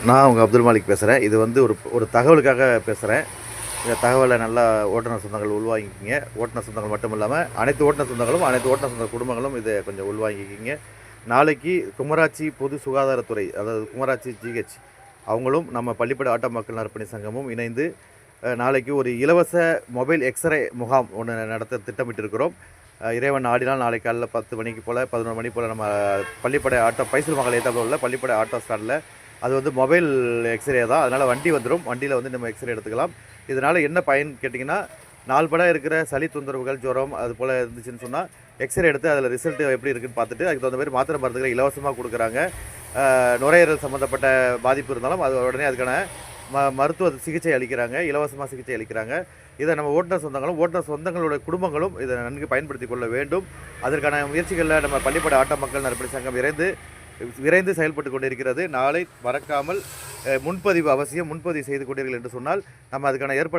நான் உங்கள் அப்துல் மாலிக் பேசுகிறேன். இது வந்து ஒரு தகவலுக்காக பேசுகிறேன். இந்த தகவலை நல்லா ஓட்டுநர் சொந்தங்கள் உள்வாங்கிக்கிங்க. ஓட்டுநர் சொந்தங்கள் மட்டும் இல்லாமல் அனைத்து ஓட்டுநர் சொந்தங்களும், அனைத்து ஓட்டுநர் சொந்த குடும்பங்களும் இதை கொஞ்சம் உள்வாங்கிக்கிங்க. நாளைக்கு குமராட்சி பொது சுகாதாரத்துறை, அதாவது குமராட்சி ஜிஹெச் அவங்களும் நம்ம பள்ளிப்படை ஆட்டோ மக்கள் நற்பணி சங்கமும் இணைந்து நாளைக்கு ஒரு இலவச மொபைல் எக்ஸ்ரே முகாம் ஒன்று நடத்த திட்டமிட்டிருக்கிறோம். இறைவன் ஆடினால் நாளை காலையில் 10 மணிக்கு போல் 11 மணி போல் நம்ம பள்ளிப்படை ஆட்டோ பைசல் மகள் ஏற்றாப்புல உள்ள பள்ளிப்படை ஆட்டோ ஸ்டாண்டில் அது வந்து மொபைல் எக்ஸ்ரே தான். அதனால் வண்டி வந்துடும். வண்டியில் வந்து நம்ம எக்ஸ்ரே எடுத்துக்கலாம். இதனால் என்ன பயன் கேட்டிங்கன்னா, நாள்பட இருக்கிற சளி தொந்தரவுகள், ஜுரம் அது போல் இருந்துச்சுன்னு சொன்னால் எக்ஸ்ரே எடுத்து அதில் ரிசல்ட்டு எப்படி இருக்குதுன்னு பார்த்துட்டு அதுக்கு தகுந்த மாதிரி மாத்திரை மருந்துகளை இலவசமாக கொடுக்குறாங்க. நுரையீரல் சம்மந்தப்பட்ட பாதிப்பு இருந்தாலும் அது உடனே அதுக்கான மருத்துவ சிகிச்சை அளிக்கிறாங்க, இலவசமாக சிகிச்சை அளிக்கிறாங்க. இதை நம்ம ஓட்டுநர் சொந்தங்களும் ஓட்டுநர் சொந்தங்களுடைய குடும்பங்களும் இதை நன்கு பயன்படுத்தி கொள்ள வேண்டும். அதற்கான முயற்சிகளில் நம்ம பள்ளிப்படை ஆட்டோ மக்கள் நற்பணி சங்கம் விரைந்து செயல்பட்டு கொண்டிருக்கிறது. நாளை மறக்காமல் முன்பதிவு அவசியம். முன்பதிவு செய்து கொண்டீர்கள் என்று சொன்னால் நம்ம அதுக்கான ஏற்பாடு